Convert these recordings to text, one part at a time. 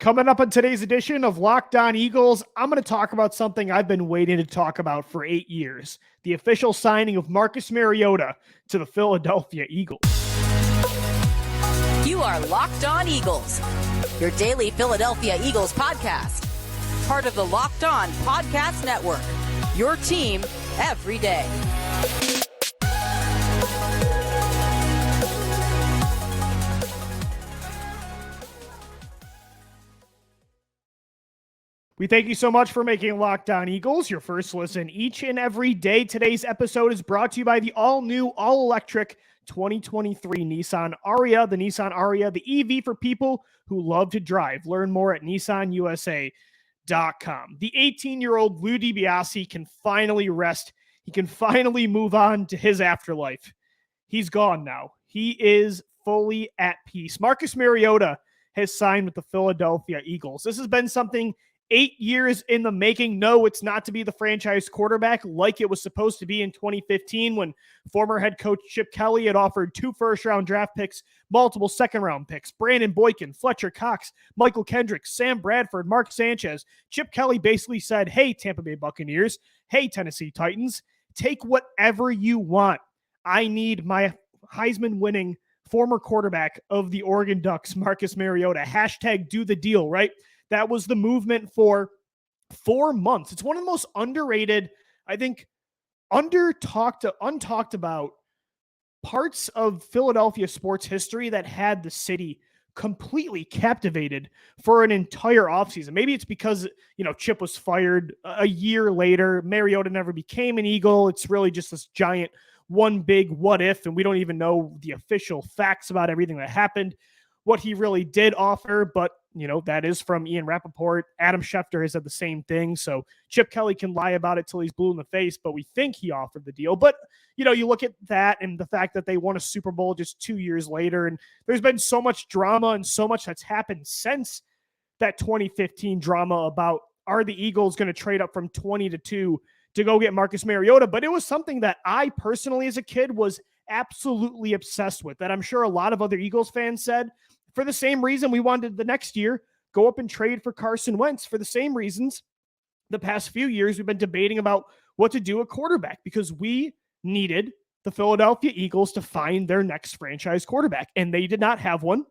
Coming up on today's edition of Locked On Eagles, I'm going to talk about something I've been waiting to talk about for 8 years, the official signing of Marcus Mariota to the Philadelphia Eagles. You are Locked On Eagles, your daily Philadelphia Eagles podcast. Part of the Locked On Podcast Network, your team every day. We thank you so much for making Locked On Eagles your first listen each and every day. Today's episode is brought to you by the all-new, all-electric 2023 Nissan Ariya. The Nissan Ariya, the EV for people who love to drive. Learn more at nissanusa.com. The 18-year-old Lou DiBiase can finally rest. He can finally move on to his afterlife. He's gone now. He is fully at peace. Marcus Mariota has signed with the Philadelphia Eagles. This has been something 8 years in the making. No, it's not to be the franchise quarterback like it was supposed to be in 2015 when former head coach Chip Kelly had offered 2 first-round draft picks, multiple second-round picks, Brandon Boykin, Fletcher Cox, Michael Kendricks, Sam Bradford, Mark Sanchez. Chip Kelly basically said, hey, Tampa Bay Buccaneers, hey, Tennessee Titans, take whatever you want. I need my Heisman-winning former quarterback of the Oregon Ducks, Marcus Mariota. Hashtag do the deal, right? That was the movement for 4 months. It's one of the most underrated, I think, untalked about parts of Philadelphia sports history that had the city completely captivated for an entire offseason. Maybe it's because, Chip was fired a year later. Mariota never became an Eagle. It's really just this giant one big what if, and we don't even know the official facts about everything that happened, what he really did offer, but that is from Ian Rappaport. Adam Schefter has said the same thing. So Chip Kelly can lie about it till he's blue in the face, but we think he offered the deal. But, you look at that and the fact that they won a Super Bowl just 2 years later, and there's been so much drama and so much that's happened since that 2015 drama about are the Eagles going to trade up from 20-2 to go get Marcus Mariota. But it was something that I personally as a kid was absolutely obsessed with, that I'm sure a lot of other Eagles fans said, for the same reason we wanted the next year go up and trade for Carson Wentz. For the same reasons the past few years we've been debating about what to do at quarterback, because we needed the Philadelphia Eagles to find their next franchise quarterback, and they did not have one,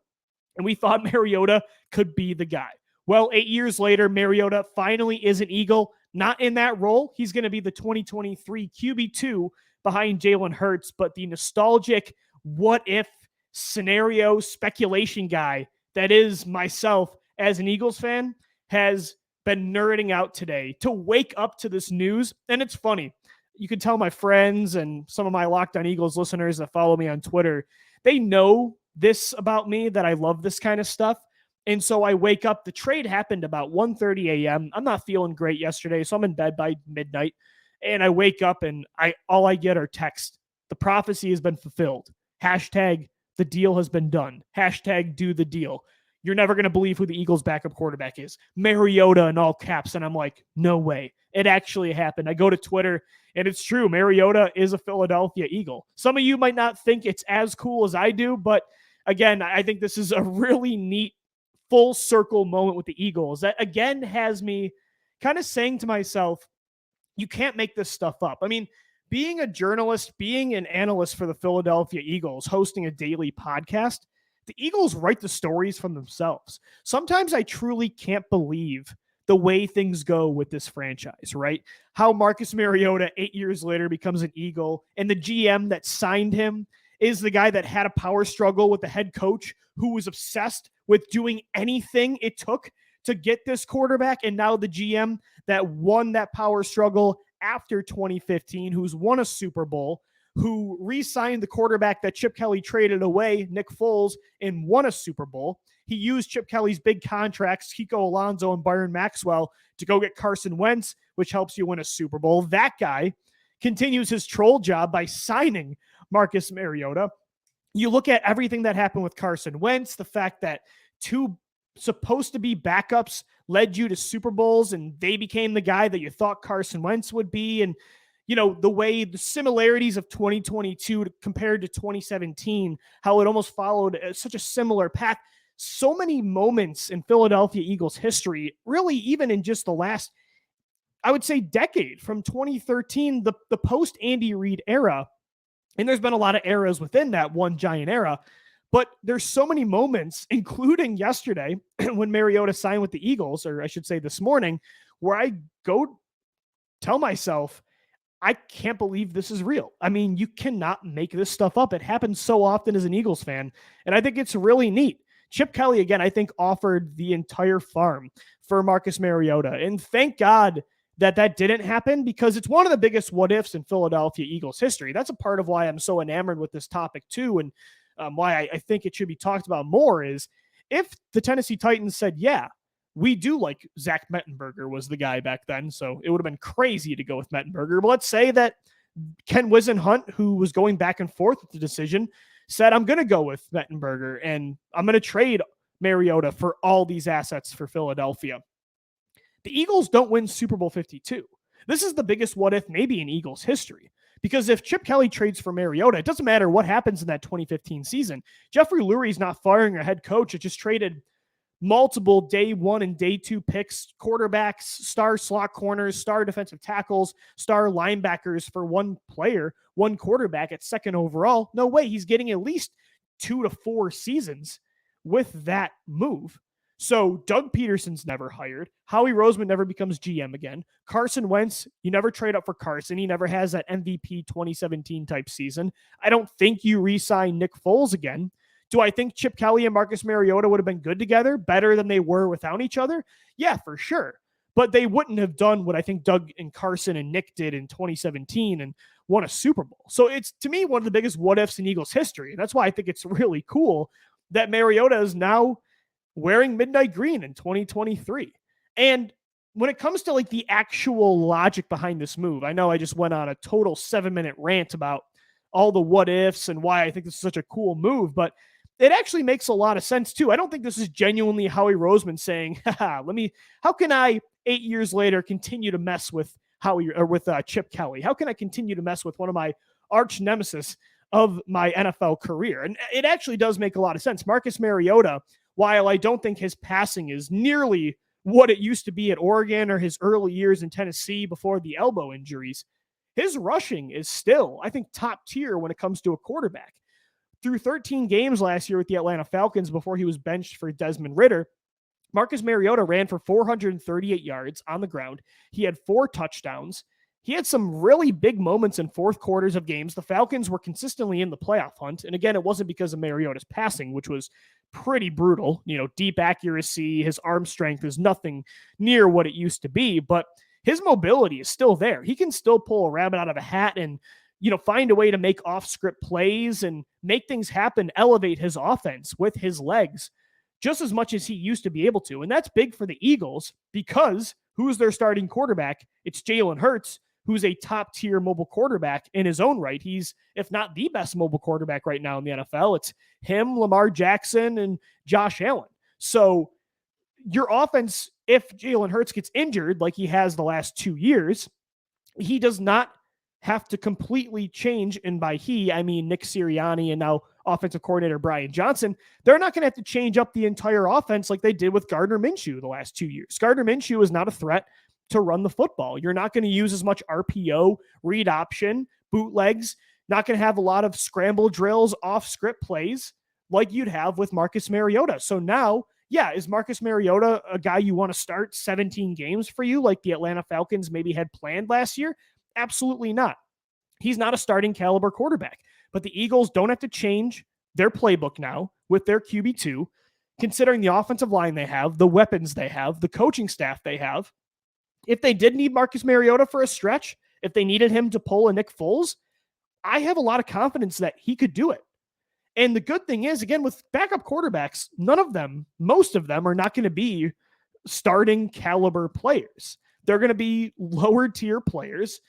and we thought Mariota could be the guy. Well, 8 years later, Mariota finally is an Eagle, not in that role. He's going to be the 2023 QB2 behind Jalen Hurts, but the nostalgic what-if scenario speculation guy that is myself as an Eagles fan has been nerding out today to wake up to this news. And it's funny. You can tell my friends and some of my Locked On Eagles listeners that follow me on Twitter, they know this about me, that I love this kind of stuff. And so I wake up. The trade happened about 1:30 a.m. I'm not feeling great yesterday, so I'm in bed by midnight. And I wake up and all I get are texts. The prophecy has been fulfilled. Hashtag the deal has been done. Hashtag do the deal. You're never going to believe who the Eagles' backup quarterback is. Mariota in all caps. And I'm like, no way. It actually happened. I go to Twitter and it's true. Mariota is a Philadelphia Eagle. Some of you might not think it's as cool as I do, but again, I think this is a really neat full circle moment with the Eagles that again has me kind of saying to myself, you can't make this stuff up. I mean, being a journalist, being an analyst for the Philadelphia Eagles, hosting a daily podcast, the Eagles write the stories from themselves. Sometimes I truly can't believe the way things go with this franchise, right? How Marcus Mariota 8 years later becomes an Eagle, and the GM that signed him is the guy that had a power struggle with the head coach who was obsessed with doing anything it took to get this quarterback, and now the GM that won that power struggle after 2015, who's won a Super Bowl, who re-signed the quarterback that Chip Kelly traded away, Nick Foles, and won a Super Bowl. He used Chip Kelly's big contracts, Kiko Alonso and Byron Maxwell, to go get Carson Wentz, which helps you win a Super Bowl. That guy continues his troll job by signing Marcus Mariota. You look at everything that happened with Carson Wentz, the fact that 2 supposed to be backups led you to Super Bowls, and they became the guy that you thought Carson Wentz would be. And, the way the similarities of 2022 compared to 2017, how it almost followed such a similar path. so many moments in Philadelphia Eagles history, really even in just the last, I would say, decade, from 2013, the post Andy Reid era. And there's been a lot of eras within that one giant era, but there's so many moments, including yesterday when Mariota signed with the Eagles, or I should say this morning, where I go tell myself, I can't believe this is real. I mean, you cannot make this stuff up. It happens so often as an Eagles fan, and I think it's really neat. Chip Kelly, again, I think offered the entire farm for Marcus Mariota, and thank God that didn't happen, because it's one of the biggest what ifs in Philadelphia Eagles history. That's a part of why I'm so enamored with this topic too, and why I think it should be talked about more is if the Tennessee Titans said, yeah, we do like Zach Mettenberger was the guy back then, so it would have been crazy to go with Mettenberger. But let's say that Ken Wisenhunt, who was going back and forth with the decision, said, I'm going to go with Mettenberger, and I'm going to trade Mariota for all these assets for Philadelphia. The Eagles don't win Super Bowl 52. This is the biggest what if maybe in Eagles history. Because if Chip Kelly trades for Mariota, it doesn't matter what happens in that 2015 season. Jeffrey Lurie's not firing a head coach. It just traded multiple day 1 and day 2 picks, quarterbacks, star slot corners, star defensive tackles, star linebackers for one player, one quarterback at second overall. No way. He's getting at least 2 to 4 seasons with that move. So Doug Peterson's never hired. Howie Roseman never becomes GM again. Carson Wentz, you never trade up for Carson. He never has that MVP 2017 type season. I don't think you re-sign Nick Foles again. Do I think Chip Kelly and Marcus Mariota would have been good together, better than they were without each other? Yeah, for sure. But they wouldn't have done what I think Doug and Carson and Nick did in 2017 and won a Super Bowl. So it's, to me, one of the biggest what-ifs in Eagles history. And that's why I think it's really cool that Mariota is now wearing midnight green in 2023. And when it comes to like the actual logic behind this move, I know I just went on a total 7-minute rant about all the what ifs and why I think this is such a cool move, but it actually makes a lot of sense too. I don't think this is genuinely Howie Roseman saying, how can I 8 years later continue to mess with Chip Kelly? How can I continue to mess with one of my arch nemesis of my NFL career? And it actually does make a lot of sense. Marcus Mariota, while I don't think his passing is nearly what it used to be at Oregon or his early years in Tennessee before the elbow injuries, his rushing is still, I think, top tier when it comes to a quarterback. Through 13 games last year with the Atlanta Falcons before he was benched for Desmond Ridder, Marcus Mariota ran for 438 yards on the ground. He had 4 touchdowns. He had some really big moments in fourth quarters of games. The Falcons were consistently in the playoff hunt. And again, it wasn't because of Mariota's passing, which was pretty brutal. Deep accuracy, his arm strength is nothing near what it used to be, but his mobility is still there. He can still pull a rabbit out of a hat and, find a way to make off-script plays and make things happen, elevate his offense with his legs just as much as he used to be able to. And that's big for the Eagles because who's their starting quarterback? It's Jalen Hurts, who's a top-tier mobile quarterback in his own right. He's, if not the best mobile quarterback right now in the NFL. It's him, Lamar Jackson, and Josh Allen. So your offense, if Jalen Hurts gets injured like he has the last 2 years, he does not have to completely change. And by he, I mean Nick Sirianni and now offensive coordinator Brian Johnson. They're not going to have to change up the entire offense like they did with Gardner Minshew the last 2 years. Gardner Minshew is not a threat to run the football. You're not going to use as much RPO, read option, bootlegs, not going to have a lot of scramble drills, off script plays like you'd have with Marcus Mariota. So now, yeah, is Marcus Mariota a guy you want to start 17 games for you like the Atlanta Falcons maybe had planned last year? Absolutely not. He's not a starting caliber quarterback, but the Eagles don't have to change their playbook now with their QB2, considering the offensive line they have, the weapons they have, the coaching staff they have. If they did need Marcus Mariota for a stretch, if they needed him to pull a Nick Foles, I have a lot of confidence that he could do it. And the good thing is, again, with backup quarterbacks, most of them are not going to be starting caliber players. They're going to be lower tier players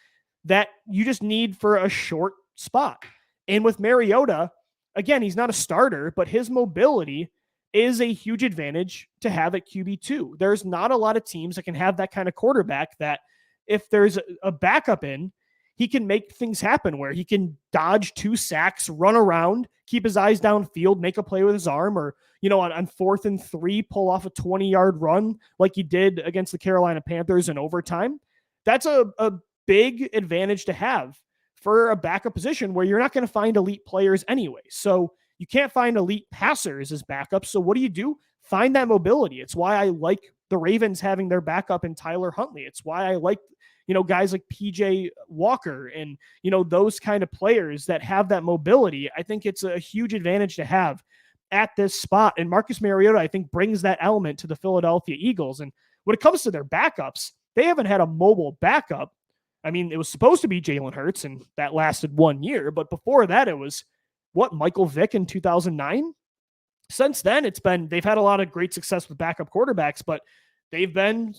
that you just need for a short spot. And with Mariota, again, he's not a starter, but his mobility is a huge advantage to have at QB2. There's not a lot of teams that can have that kind of quarterback that if there's a backup in, he can make things happen where he can dodge 2 sacks, run around, keep his eyes downfield, make a play with his arm, or, on 4th and 3, pull off a 20-yard run like he did against the Carolina Panthers in overtime. That's a big advantage to have for a backup position where you're not going to find elite players anyway. So you can't find elite passers as backups. So what do? Find that mobility. It's why I like the Ravens having their backup in Tyler Huntley. It's why I like, guys like PJ Walker and, those kind of players that have that mobility. I think it's a huge advantage to have at this spot. And Marcus Mariota, I think, brings that element to the Philadelphia Eagles. And when it comes to their backups, they haven't had a mobile backup. I mean, it was supposed to be Jalen Hurts, and that lasted 1 year. But before that, it was, Michael Vick in 2009? Since then, they've had a lot of great success with backup quarterbacks, but they've been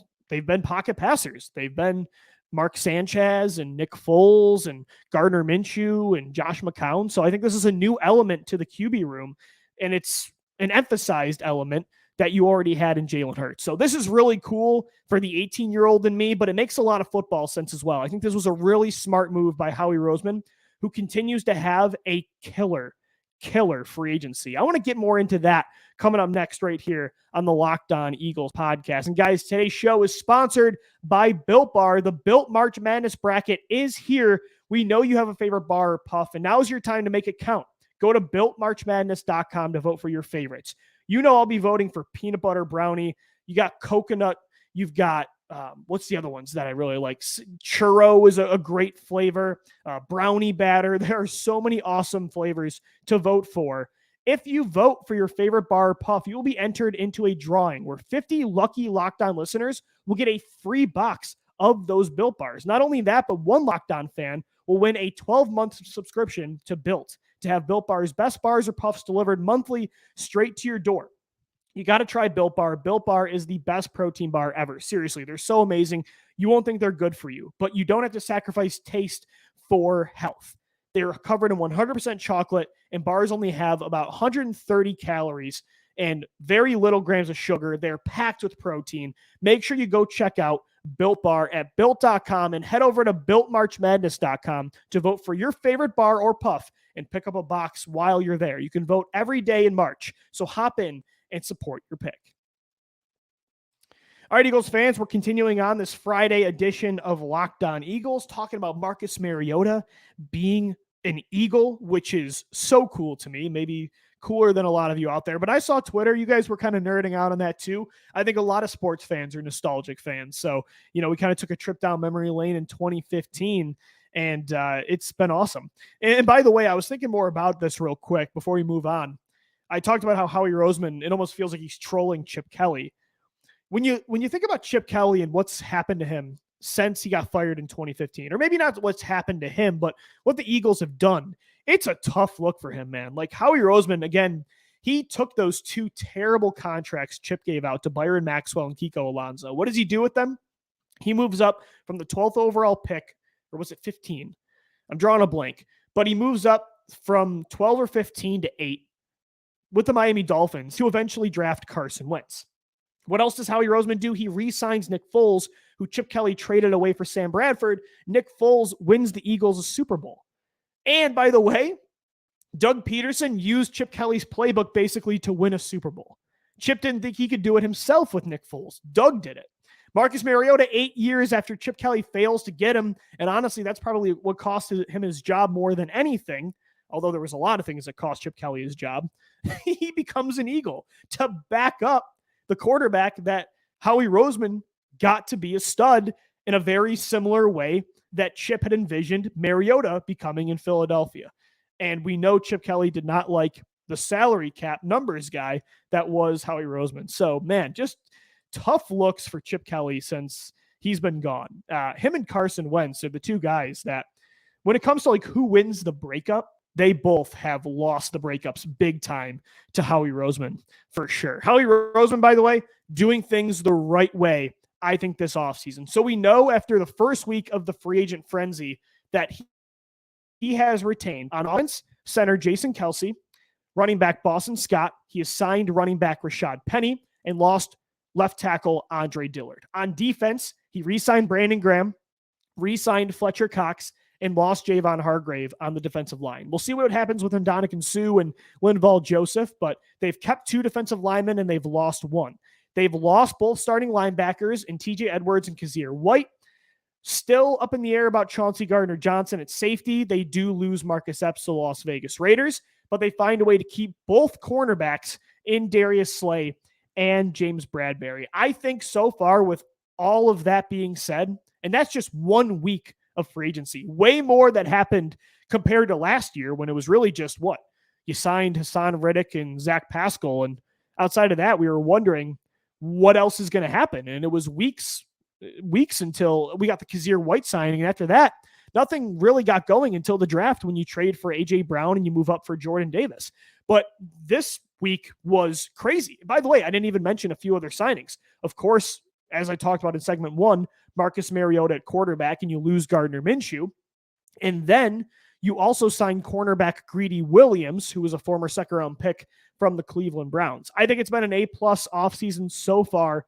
pocket passers. They've been Mark Sanchez and Nick Foles and Gardner Minshew and Josh McCown. So I think this is a new element to the QB room, and it's an emphasized element that you already had in Jalen Hurts. So this is really cool for the 18-year-old in me, but it makes a lot of football sense as well. I think this was a really smart move by Howie Roseman, who continues to have a killer free agency. I want to get more into that coming up next right here on the Locked On Eagles podcast. And guys, today's show is sponsored by Built Bar. The Built March Madness bracket is here. We know you have a favorite bar or puff, and now's your time to make it count. Go to BuiltMarchMadness.com to vote for your favorites. I'll be voting for peanut butter brownie. You got coconut. You've got, what's the other ones that I really like? Churro is a great flavor. Brownie batter. There are so many awesome flavors to vote for. If you vote for your favorite bar or puff, you will be entered into a drawing where 50 lucky Locked On listeners will get a free box of those Built Bars. Not only that, but one Locked On fan will win a 12-month subscription to Built to have Built Bar's best bars or puffs delivered monthly straight to your door. You got to try Built Bar. Built Bar is the best protein bar ever. Seriously, they're so amazing. You won't think they're good for you, but you don't have to sacrifice taste for health. They're covered in 100% chocolate, and bars only have about 130 calories and very little grams of sugar. They're packed with protein. Make sure you go check out Built Bar at Built.com and head over to BuiltMarchMadness.com to vote for your favorite bar or puff and pick up a box while you're there. You can vote every day in March, so hop in and support your pick. All right, Eagles fans, we're continuing on this Friday edition of Locked On Eagles, talking about Marcus Mariota being an Eagle, which is so cool to me, maybe cooler than a lot of you out there. But I saw Twitter. You guys were kind of nerding out on that too. I think a lot of sports fans are nostalgic fans. So, we kind of took a trip down memory lane in 2015, and it's been awesome. And by the way, I was thinking more about this real quick before we move on. I talked about how Howie Roseman, it almost feels like he's trolling Chip Kelly. When you think about Chip Kelly and what's happened to him since he got fired in 2015, or maybe not what's happened to him, but what the Eagles have done, it's a tough look for him, man. Like Howie Roseman, again, he took those two terrible contracts Chip gave out to Byron Maxwell and Kiko Alonso. What does he do with them? He moves up from the 12th overall pick, or was it 15? I'm drawing a blank, but he moves up from 12 or 15 to 8 with the Miami Dolphins to eventually draft Carson Wentz. What else does Howie Roseman do? He re-signs Nick Foles, who Chip Kelly traded away for Sam Bradford. Nick Foles wins the Eagles a Super Bowl. And by the way, Doug Peterson used Chip Kelly's playbook basically to win a Super Bowl. Chip didn't think he could do it himself with Nick Foles. Doug did it. Marcus Mariota, 8 years after Chip Kelly fails to get him, and honestly, that's probably what cost him his job more than anything, although there was a lot of things that cost Chip Kelly his job. He becomes an Eagle to back up the quarterback that Howie Roseman got to be a stud in a very similar way that Chip had envisioned Mariota becoming in Philadelphia. And we know Chip Kelly did not like the salary cap numbers guy that was Howie Roseman. So, man, just tough looks for Chip Kelly since he's been gone. Him and Carson Wentz are the two guys that, when it comes to like who wins the breakup, they both have lost the breakups big time to Howie Roseman for sure. Howie Roseman, by the way, doing things the right way, I think, this offseason. So we know after the first week of the free agent frenzy that he has retained on offense center Jason Kelce, running back Boston Scott. He has signed running back Rashad Penny and lost left tackle Andre Dillard. On defense, he re-signed Brandon Graham, re-signed Fletcher Cox, and lost Javon Hargrave on the defensive line. We'll see what happens with Ndamukong Suh and Linval Joseph, but they've kept 2 defensive linemen and they've lost 1. They've lost both starting linebackers in TJ Edwards and Kazir White. Still up in the air about Chauncey Gardner Johnson at safety. They do lose Marcus Epps to the Las Vegas Raiders, but they find a way to keep both cornerbacks in Darius Slay and James Bradbury. I think so far, with all of that being said, and that's just 1 week of free agency, way more that happened compared to last year when it was really just what? You signed Hassan Riddick and Zach Pascal, and outside of that, we were wondering what else is going to happen. And it was weeks until we got the Kazir White signing. And after that, nothing really got going until the draft when you trade for A.J. Brown and you move up for Jordan Davis. But this week was crazy. By the way, I didn't even mention a few other signings. Of course, as I talked about in segment 1, Marcus Mariota at quarterback, and you lose Gardner Minshew. And then you also signed cornerback Greedy Williams, who was a former second-round pick from the Cleveland Browns. I think it's been an A-plus offseason so far.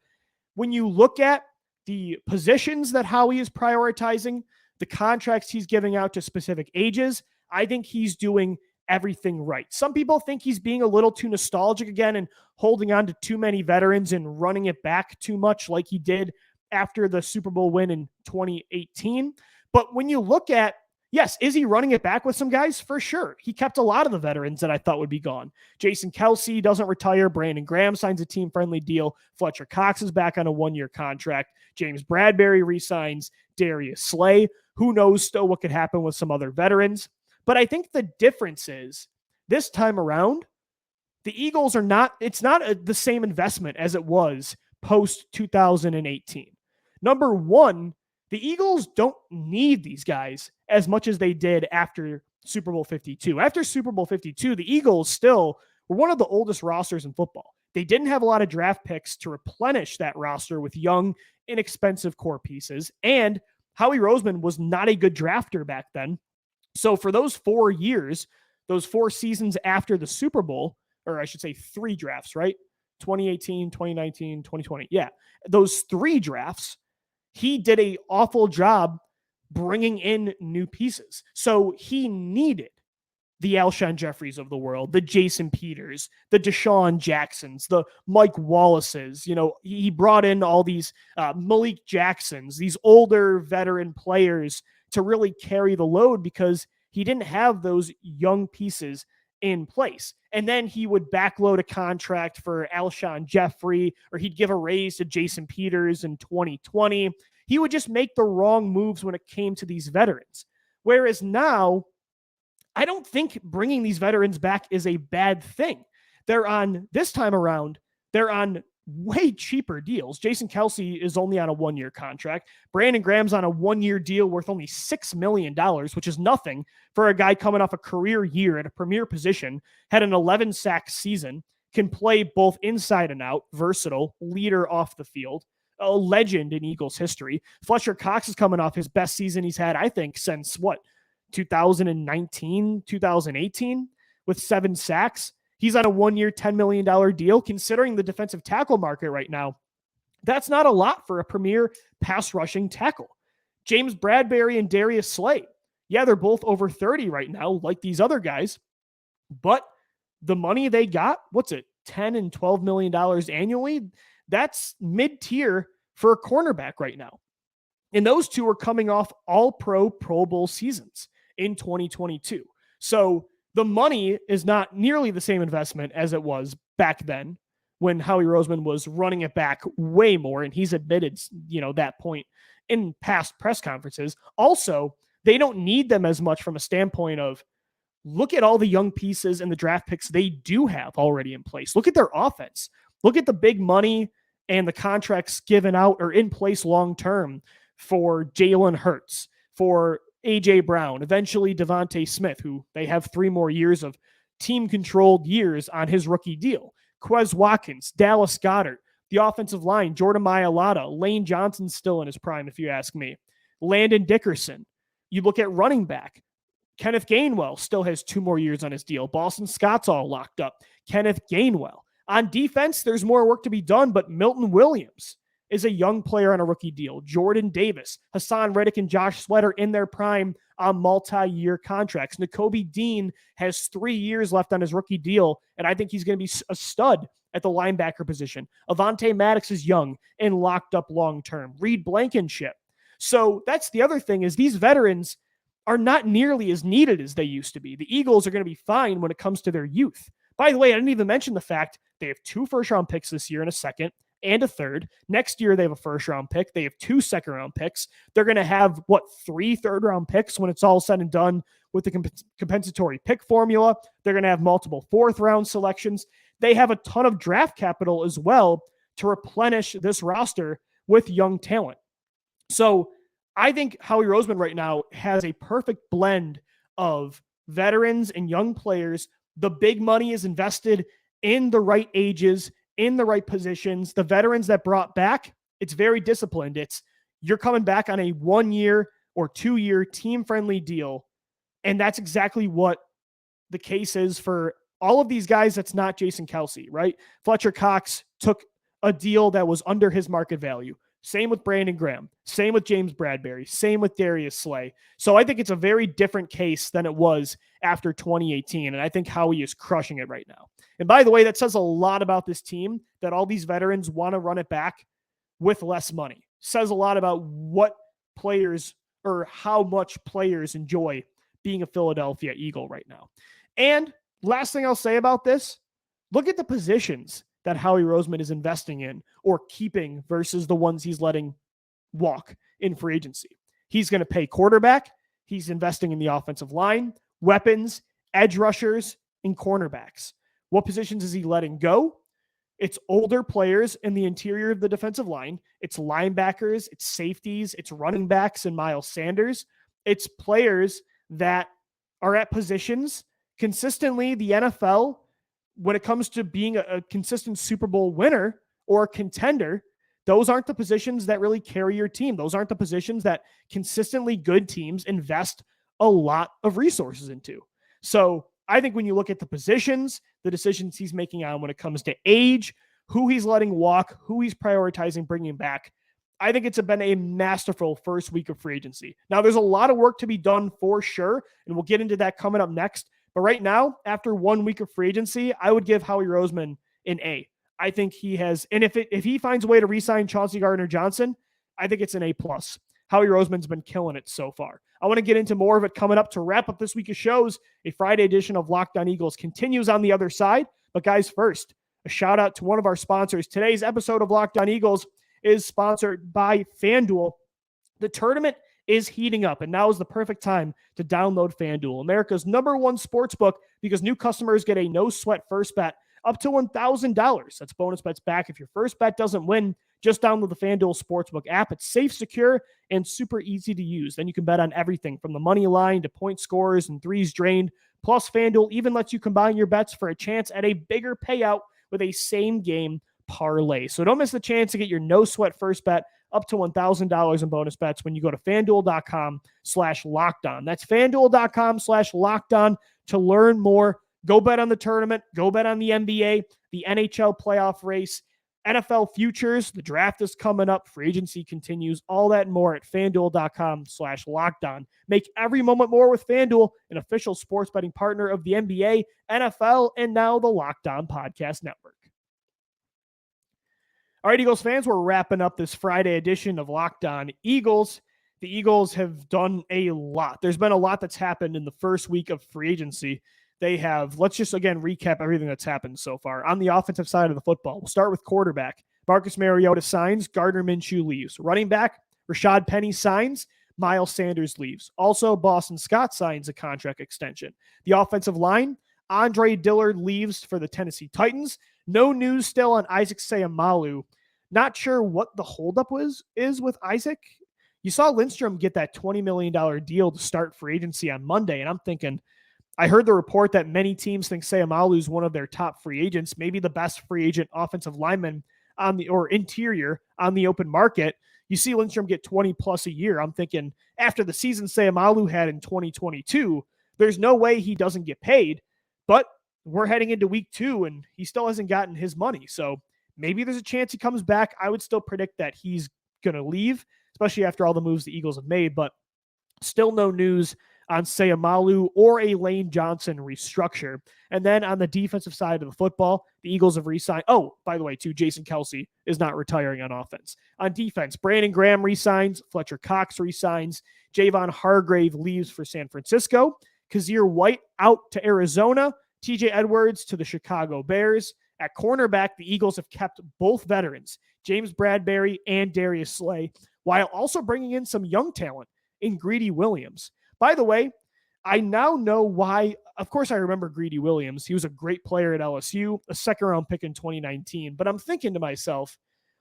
When you look at the positions that Howie is prioritizing, the contracts he's giving out to specific ages, I think he's doing everything right. Some people think he's being a little too nostalgic again and holding on to too many veterans and running it back too much like he did after the Super Bowl win in 2018. But when you look at, yes, is he running it back with some guys? For sure. He kept a lot of the veterans that I thought would be gone. Jason Kelsey doesn't retire. Brandon Graham signs a team-friendly deal. Fletcher Cox is back on a 1-year contract. James Bradbury resigns. Darius Slay. Who knows still what could happen with some other veterans. But I think the difference is this time around, the Eagles are not, it's not the same investment as it was post 2018. Number one, the Eagles don't need these guys as much as they did after Super Bowl 52. After Super Bowl 52, the Eagles still were one of the oldest rosters in football. They didn't have a lot of draft picks to replenish that roster with young, inexpensive core pieces. And Howie Roseman was not a good drafter back then. So for those 4 years, those 4 seasons after the Super Bowl, or I should say 3 drafts, right? 2018, 2019, 2020. Yeah. Those 3 drafts, he did an awful job bringing in new pieces. So he needed the Alshon Jeffries of the world, the Jason Peters, the Deshaun Jacksons, the Mike Wallaces. You know, he brought in all these Malik Jacksons, these older veteran players to really carry the load because he didn't have those young pieces in place. And then he would backload a contract for Alshon Jeffrey, or he'd give a raise to Jason Peters in 2020. He would just make the wrong moves when it came to these veterans. Whereas now, I don't think bringing these veterans back is a bad thing. This time around, they're on way cheaper deals. Jason Kelsey is only on a 1-year contract. Brandon Graham's on a 1-year deal worth only $6 million, which is nothing for a guy coming off a career year at a premier position, had an 11-sack season, can play both inside and out, versatile, leader off the field, a legend in Eagles history. Fletcher Cox is coming off his best season he's had, I think, since 2019, 2018, with 7 sacks. He's on a 1-year, $10 million deal. Considering the defensive tackle market right now, that's not a lot for a premier pass rushing tackle. James Bradbury and Darius Slay, yeah, they're both over 30 right now, like these other guys, but the money they got, what's it, $10 and $12 million annually? That's mid-tier for a cornerback right now. And those two are coming off all-pro Pro Bowl seasons in 2022. So the money is not nearly the same investment as it was back then when Howie Roseman was running it back way more. And he's admitted, that point in past press conferences. Also, they don't need them as much from a standpoint of, look at all the young pieces and the draft picks they do have already in place. Look at their offense. Look at the big money and the contracts given out or in place long-term for Jalen Hurts, for A.J. Brown, eventually Devontae Smith, who they have 3 more years of team-controlled years on his rookie deal. Quez Watkins, Dallas Goedert, the offensive line, Jordan Mailata, Lane Johnson's still in his prime, if you ask me. Landon Dickerson. You look at running back. Kenneth Gainwell still has 2 more years on his deal. Boston Scott's all locked up. Kenneth Gainwell. On defense, there's more work to be done, but Milton Williams, is a young player on a rookie deal. Jordan Davis, Hassan Reddick, and Josh Sweater in their prime on multi-year contracts. Nakobe Dean has 3 years left on his rookie deal, and I think he's going to be a stud at the linebacker position. Avonte Maddox is young and locked up long-term. Reed Blankenship. So that's the other thing, is these veterans are not nearly as needed as they used to be. The Eagles are going to be fine when it comes to their youth. By the way, I didn't even mention the fact they have 2 first-round picks this year and a second and a third. Next year, they have a first-round pick. They have 2 second-round picks. They're going to have, 3 third-round picks when it's all said and done with the compensatory pick formula. They're going to have multiple fourth-round selections. They have a ton of draft capital as well to replenish this roster with young talent. So I think Howie Roseman right now has a perfect blend of veterans and young players. The big money is invested in the right ages, in the right positions. The veterans that brought back, it's very disciplined. It's you're coming back on a 1-year or 2-year team-friendly deal. And that's exactly what the case is for all of these guys. That's not Jason Kelce, right? Fletcher Cox took a deal that was under his market value. Same with Brandon Graham. Same with James Bradbury. Same with Darius Slay. So I think it's a very different case than it was after 2018. And I think Howie is crushing it right now. And by the way, that says a lot about this team, that all these veterans want to run it back with less money. Says a lot about what players, or how much players enjoy being a Philadelphia Eagle right now. And last thing I'll say about this, look at the positions that Howie Roseman is investing in or keeping versus the ones he's letting walk in free agency. He's going to pay quarterback. He's investing in the offensive line, weapons, edge rushers, and cornerbacks. What positions is he letting go? It's older players in the interior of the defensive line. It's linebackers, it's safeties, it's running backs and Miles Sanders. It's players that are at positions consistently the NFL, when it comes to being a consistent Super Bowl winner or a contender, those aren't the positions that really carry your team. Those aren't the positions that consistently good teams invest a lot of resources into. So I think when you look at the positions, the decisions he's making on when it comes to age, who he's letting walk, who he's prioritizing bringing back, I think it's been a masterful first week of free agency. Now, there's a lot of work to be done for sure, and we'll get into that coming up next. But right now, after 1 week of free agency, I would give Howie Roseman an A. I think he has, and if he finds a way to re-sign Chauncey Gardner-Johnson, I think it's an A+. Howie Roseman's been killing it so far. I want to get into more of it coming up to wrap up this week of shows. A Friday edition of Locked On Eagles continues on the other side. But guys, first, a shout out to one of our sponsors. Today's episode of Locked On Eagles is sponsored by FanDuel. The tournament is heating up, and now is the perfect time to download FanDuel, America's #1 sportsbook, because new customers get a no-sweat first bet up to $1,000. That's bonus bets back if your first bet doesn't win. Just download the FanDuel Sportsbook app. It's safe, secure, and super easy to use. Then you can bet on everything from the money line to point scores and threes drained. Plus, FanDuel even lets you combine your bets for a chance at a bigger payout with a same-game parlay. So don't miss the chance to get your no-sweat first bet up to $1,000 in bonus bets when you go to FanDuel.com/lockedon. That's FanDuel.com/lockedon to learn more. Go bet on the tournament. Go bet on the NBA, the NHL playoff race, NFL futures. The draft is coming up. Free agency continues. All that and more at FanDuel.com/lockedon. Make every moment more with FanDuel, an official sports betting partner of the NBA, NFL, and now the Locked On Podcast Network. All right, Eagles fans, we're wrapping up this Friday edition of Locked On Eagles. The Eagles have done a lot. There's been a lot that's happened in the first week of free agency. They have, let's just again recap everything that's happened so far. On the offensive side of the football, we'll start with quarterback. Marcus Mariota signs, Gardner Minshew leaves. Running back, Rashad Penny signs, Miles Sanders leaves. Also, Boston Scott signs a contract extension. The offensive line, Andre Dillard leaves for the Tennessee Titans. No news still on Isaac Seumalo. Not sure what the holdup is with Isaac. You saw Lindstrom get that $20 million deal to start free agency on Monday, and I'm thinking, I heard the report that many teams think Seumalo is one of their top free agents, maybe the best free agent offensive lineman interior on the open market. You see Lindstrom get 20 plus a year. I'm thinking after the season Seumalo had in 2022, there's no way he doesn't get paid, but we're heading into week 2 and he still hasn't gotten his money. So Maybe there's a chance he comes back. I would still predict that he's going to leave, especially after all the moves the Eagles have made, but still no news on Seumalo or a Lane Johnson restructure. And then on the defensive side of the football, the Eagles have re-signed. Oh, by the way, too, Jason Kelsey is not retiring on offense. On defense, Brandon Graham resigns, Fletcher Cox resigns, Javon Hargrave leaves for San Francisco, Kazir White out to Arizona, TJ Edwards to the Chicago Bears. At cornerback, the Eagles have kept both veterans, James Bradbury and Darius Slay, while also bringing in some young talent in Greedy Williams. By the way, I now know why. Of course, I remember Greedy Williams. He was a great player at LSU, a second-round pick in 2019. But I'm thinking to myself,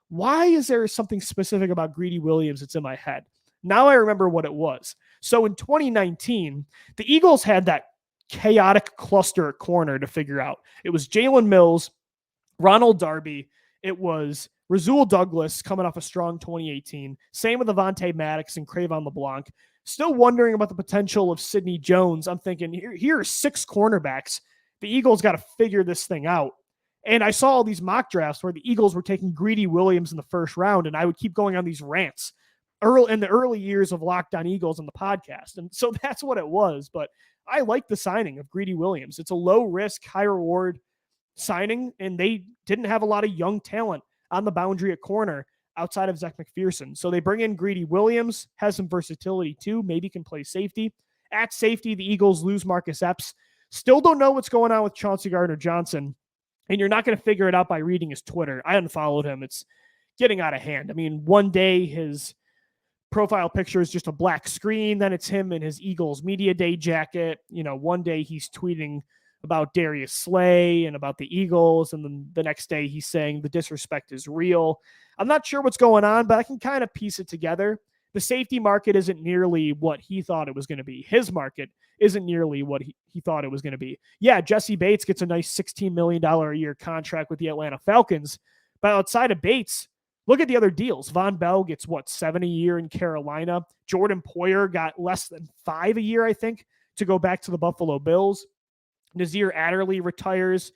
why is there something specific about Greedy Williams that's in my head? Now I remember what it was. So in 2019, the Eagles had that chaotic cluster at corner to figure out. It was Jalen Mills, Ronald Darby. It was Rasul Douglas coming off a strong 2018. Same with Avonte Maddox and Cravon LeBlanc. Still wondering about the potential of Sidney Jones. I'm thinking, here are 6 cornerbacks. The Eagles got to figure this thing out. And I saw all these mock drafts where the Eagles were taking Greedy Williams in the first round, and I would keep going on these rants in the early years of Locked On Eagles on the podcast. And so that's what it was. But I like the signing of Greedy Williams. It's a low-risk, high-reward signing, and they didn't have a lot of young talent on the boundary at corner outside of Zach McPherson. So they bring in Greedy Williams, has some versatility too, maybe can play safety. At safety, the Eagles lose Marcus Epps. Still don't know what's going on with Chauncey Gardner Johnson, and you're not going to figure it out by reading his Twitter. I unfollowed him. It's getting out of hand. I mean, one day his profile picture is just a black screen, then it's him in his Eagles Media Day jacket. One day he's tweeting about Darius Slay and about the Eagles, and then the next day he's saying the disrespect is real. I'm not sure what's going on, but I can kind of piece it together. The safety market isn't nearly what he thought it was going to be. His market isn't nearly what he thought it was going to be. Yeah, Jesse Bates gets a nice $16 million a year contract with the Atlanta Falcons, but outside of Bates, look at the other deals. Von Bell gets, $7 a year in Carolina. Jordan Poyer got less than $5 a year, I think, to go back to the Buffalo Bills. Nazir Adderley retires.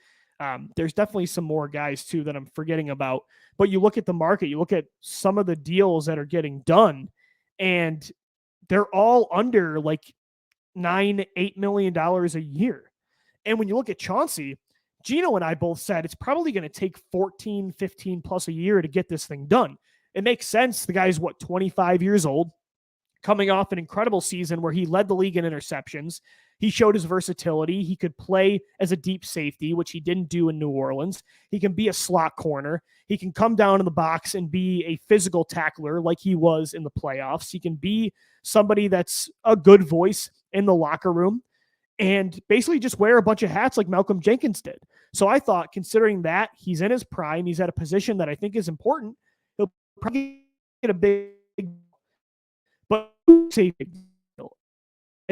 There's definitely some more guys, too, that I'm forgetting about. But you look at the market, you look at some of the deals that are getting done, and they're all under like $9-8 million a year. And when you look at Chauncey, Gino and I both said it's probably going to take 14, 15 plus a year to get this thing done. It makes sense. The guy's 25 years old, coming off an incredible season where he led the league in interceptions. He showed his versatility. He could play as a deep safety, which he didn't do in New Orleans. He can be a slot corner. He can come down in the box and be a physical tackler like he was in the playoffs. He can be somebody that's a good voice in the locker room and basically just wear a bunch of hats like Malcolm Jenkins did. So I thought, considering that he's in his prime, he's at a position that I think is important, he'll probably get a big, but I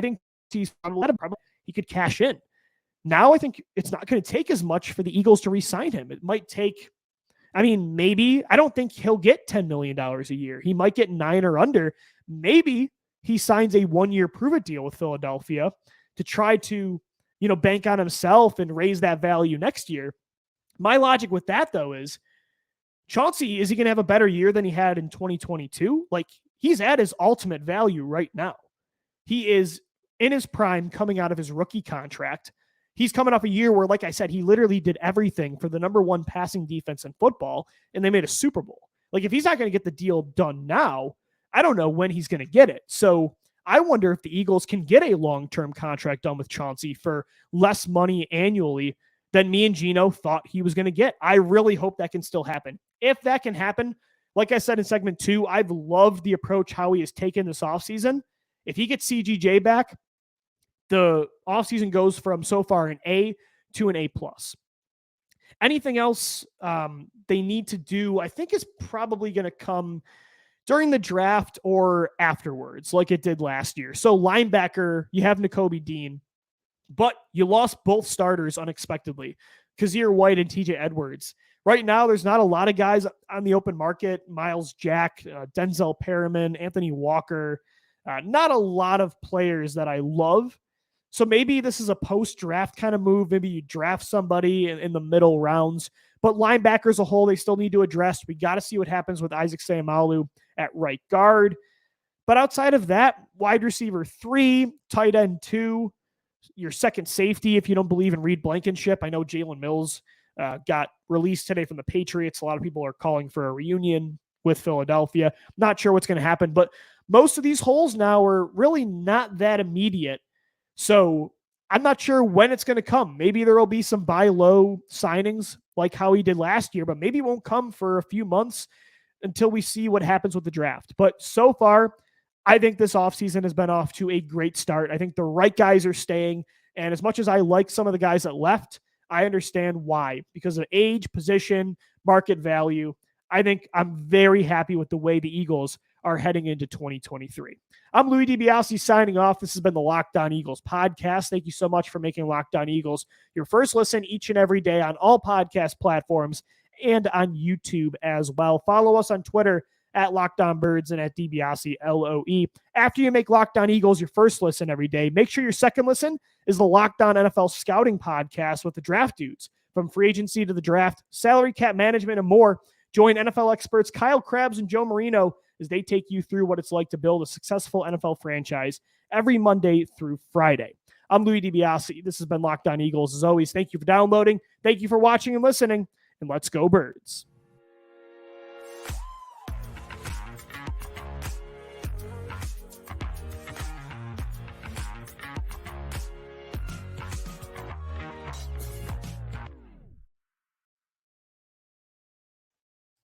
think he's he could cash in. Now I think it's not going to take as much for the Eagles to re-sign him. It might take, maybe, I don't think he'll get $10 million a year. He might get 9 or under. Maybe he signs a 1-year prove-it deal with Philadelphia to try to, bank on himself and raise that value next year. My logic with that, though, is Chauncey, is he going to have a better year than he had in 2022? Like, he's at his ultimate value right now. He is in his prime coming out of his rookie contract. He's coming off a year where, like I said, he literally did everything for the number 1 passing defense in football, and they made a Super Bowl. Like, if he's not going to get the deal done now, I don't know when he's going to get it. So I wonder if the Eagles can get a long-term contract done with Chauncey for less money annually than me and Gino thought he was going to get. I really hope that can still happen. If that can happen, like I said in segment 2, I've loved the approach Howie has taken this offseason. If he gets CGJ back, the offseason goes from so far an A to an A+. Anything else they need to do, I think, is probably going to come during the draft or afterwards, like it did last year. So linebacker, you have Nakobe Dean, but you lost both starters unexpectedly, Kazir White and TJ Edwards. Right now, there's not a lot of guys on the open market. Miles Jack, Denzel Perriman, Anthony Walker, not a lot of players that I love. So maybe this is a post-draft kind of move. Maybe you draft somebody in the middle rounds. But linebacker as a whole, they still need to address. We got to see what happens with Isaac Seumalo at right guard. But outside of that, wide receiver 3, tight end 2, your second safety if you don't believe in Reed Blankenship. I know Jalen Mills got released today from the Patriots. A lot of people are calling for a reunion with Philadelphia. Not sure what's going to happen, but most of these holes now are really not that immediate. So I'm not sure when it's going to come. Maybe there will be some buy low signings like how he did last year, but maybe it won't come for a few months until we see what happens with the draft. But so far, I think this offseason has been off to a great start. I think the right guys are staying. And as much as I like some of the guys that left, I understand why. Because of age, position, market value. I think I'm very happy with the way the Eagles are heading into 2023. I'm Louis DiBiase signing off. This has been the Locked On Eagles podcast. Thank you so much for making Locked On Eagles your first listen each and every day on all podcast platforms and on YouTube as well. Follow us on Twitter at Locked On Birds and at DiBiase LOE. After you make Locked On Eagles your first listen every day, make sure your second listen is the Locked On NFL Scouting podcast with the Draft Dudes. From free agency to the draft, salary cap management, and more. Join NFL experts Kyle Krabs and Joe Marino as they take you through what it's like to build a successful NFL franchise every Monday through Friday. I'm Louis DiBiase. This has been Locked On Eagles. As always, thank you for downloading. Thank you for watching and listening. And let's go Birds.